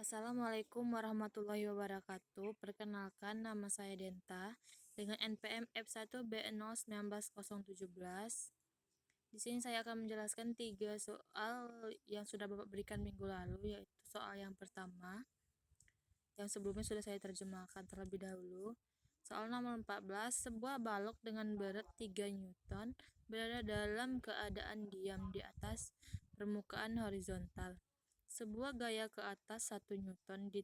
Assalamualaikum warahmatullahi wabarakatuh. Perkenalkan, nama saya Denta dengan NPM F1B019-017. Di sini saya akan menjelaskan 3 soal yang sudah Bapak berikan minggu lalu, yaitu soal yang pertama yang sebelumnya sudah saya terjemahkan terlebih dahulu. Soal nomor 14, sebuah balok dengan berat 3 Newton berada dalam keadaan diam di atas permukaan horizontal. Sebuah gaya ke atas 1 Newton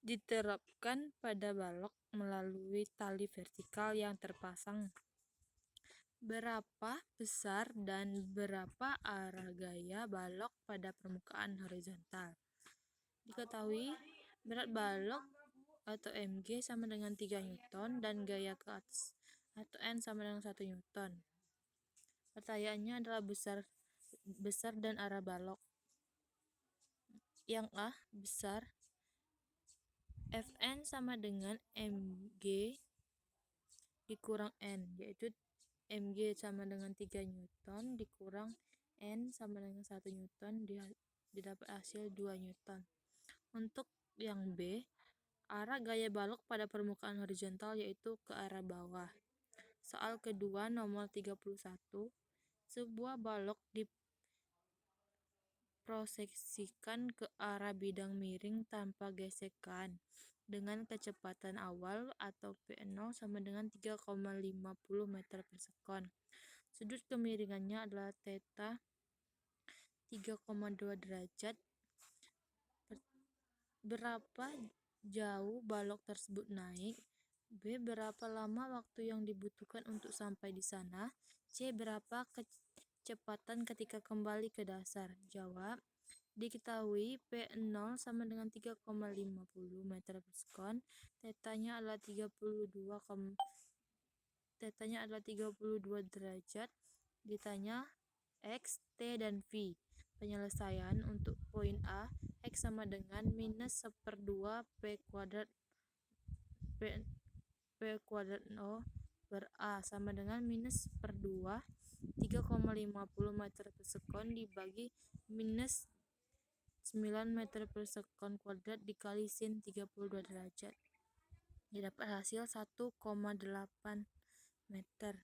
diterapkan pada balok melalui tali vertikal yang terpasang. Berapa besar dan berapa arah gaya balok pada permukaan horizontal? Diketahui berat balok atau mg sama dengan 3 Newton dan gaya ke atas atau N sama dengan 1 Newton. Pertanyaannya adalah besar dan arah balok. Yang A, besar. Fn sama dengan mg dikurang N, yaitu mg sama dengan 3 Newton dikurang N sama dengan 1 Newton, didapat hasil 2 Newton. Untuk yang B, arah gaya balok pada permukaan horizontal yaitu ke arah bawah. Soal kedua nomor 31, sebuah balok diproyeksikan ke arah bidang miring tanpa gesekan dengan kecepatan awal atau P0 sama dengan 3,50 meter per sekon. Sudut kemiringannya adalah theta 3,2 derajat. Berapa jauh balok tersebut naik? B. Berapa lama waktu yang dibutuhkan untuk sampai di sana? C. Berapa kecepatan ketika kembali ke dasar? Jawab. Diketahui P0 sama dengan 3,50 meter per sekon. Tetanya adalah 32 derajat. Ditanya X, T, dan V. Penyelesaian untuk poin A, X sama dengan minus 1/2 P kuadrat O per A sama dengan minus 1/2 3,50 meter per sekon dibagi minus 9 meter per sekon kuadrat dikali sin 32 derajat. Didapat hasil 1,8 meter.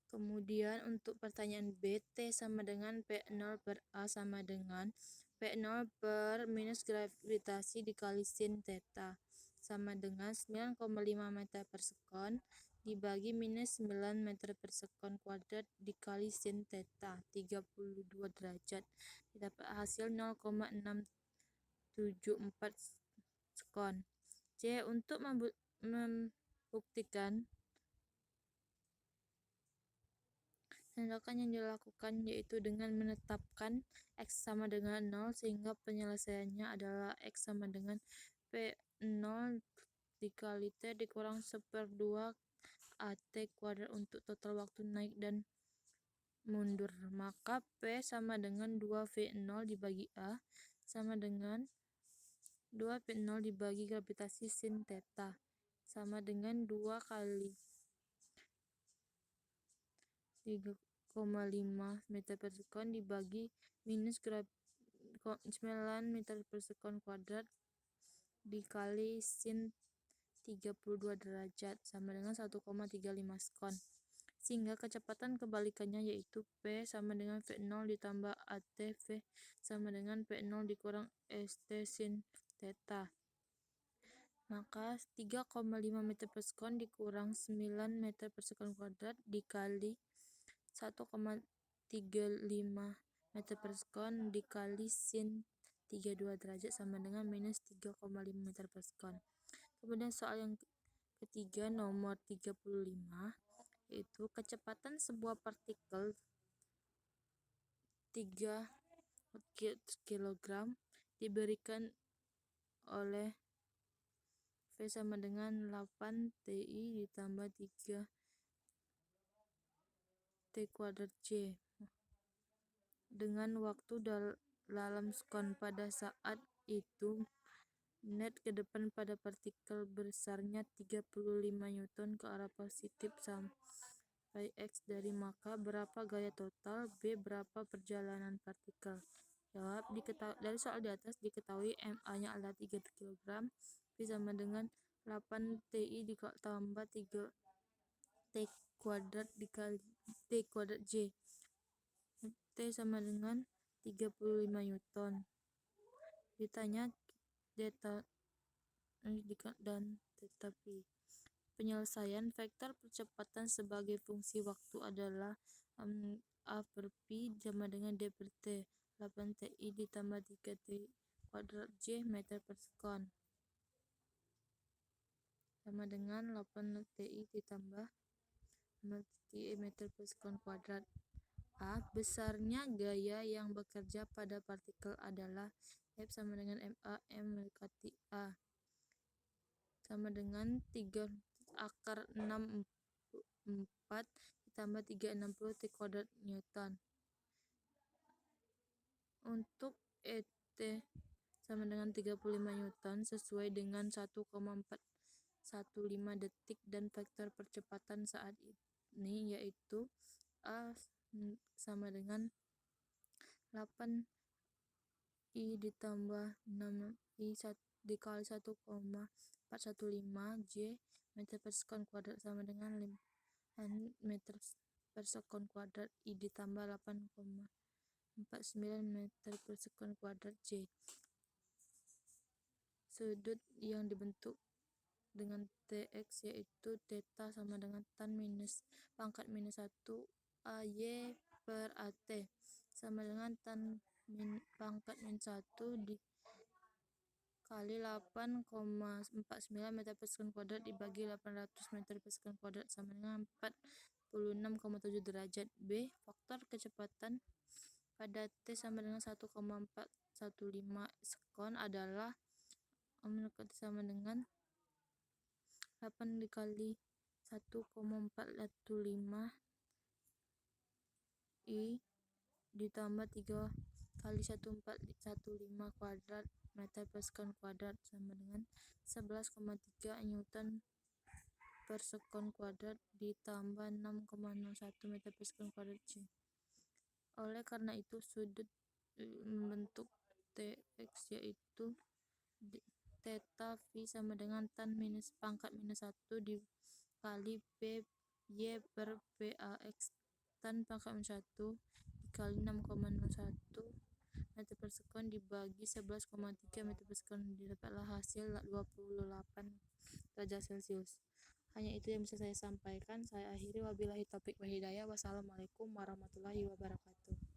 Kemudian untuk pertanyaan B, T sama dengan P0 per A sama dengan P0 per minus gravitasi dikali sin theta sama dengan 9,5 meter per sekon dibagi minus 9 meter per sekon kuadrat dikali sin theta 32 derajat. Dapat hasil 0,674 sekon. C, untuk membuktikan tindakan yang dilakukan yaitu dengan menetapkan X sama dengan 0 sehingga penyelesaiannya adalah X sama dengan P0 dikali T dikurang 1/2 AT kuadrat untuk total waktu naik dan mundur. Maka P sama dengan 2V0 dibagi A sama dengan 2V0 dibagi gravitasi sin theta sama dengan 2 kali 3,5 meter per sekon dibagi minus 9 meter per sekon kuadrat dikali sin 32 derajat sama dengan 1,35 sekon. Sehingga kecepatan kebalikannya yaitu P sama dengan V0 ditambah AT V sama dengan P0 dikurang ST sin theta. Maka 3,5 meter per sekon dikurang 9 meter per sekon kuadrat dikali 1,35 meter per sekon dikali sin 32 derajat sama dengan minus 3,5 meter per sekon. Kemudian soal yang ketiga nomor 35 yaitu kecepatan sebuah partikel 3 kg diberikan oleh V sama dengan 8 TI ditambah 3 T kuadrat J dengan waktu dalam sekon. Pada saat itu net ke depan pada partikel besarnya 35 Newton ke arah positif sampai X dari maka berapa gaya total, B berapa perjalanan partikel. Jawab, dari soal di atas diketahui MA-nya adalah 3 kg, V sama dengan 8 TI ditambah 3 T kuadrat dikali T kuadrat J. T sama dengan 35 Newton. Ditanya data dan tetapi penyelesaian vektor percepatan sebagai fungsi waktu adalah A per P sama dengan D per T. 8 TI ditambah 3 T kuadrat J meter per sekon sama dengan 8 TI ditambah 6 TI meter per sekon kuadrat. A. Besarnya gaya yang bekerja pada partikel adalah F sama dengan MA M mendekati A sama dengan 3 akar 64 ditambah 360 T kuadrat Newton. Untuk ET sama dengan 35 Newton sesuai dengan 1,415 detik dan vektor percepatan saat ini yaitu A sama dengan 8 I ditambah 6 I dikali 1,415 J meter per sekon kuadrat sama dengan 5 meter per sekon kuadrat I ditambah 8,49 meter per sekon kuadrat J. Sudut yang dibentuk dengan TX yaitu theta sama dengan tan minus pangkat minus 1 AY per AT sama dengan tan pangkat minus 1 dikali 8,49 meter per sekon kuadrat dibagi 800 meter per sekon kuadrat sama dengan 46,7 derajat. B. Faktor kecepatan pada T sama dengan 1,415 sekon adalah sama dengan 8 dikali 1,415 I ditambah 3 kali 1415 kuadrat meter per sekon kuadrat sama dengan 11,3 Newton per sekon kuadrat ditambah 6,01 meter per sekon kuadrat J. Oleh karena itu sudut membentuk TX yaitu theta V sama dengan tan minus pangkat minus 1 dikali P Y per PAX tan pangkat minus 1 dikali 6,01 meter per sekon dibagi 11,3 meter per sekon didapatlah hasil 28 derajat Celcius. Hanya itu yang bisa saya sampaikan. Saya akhiri, wabillahi taufik wal hidayah. Wassalamualaikum warahmatullahi wabarakatuh.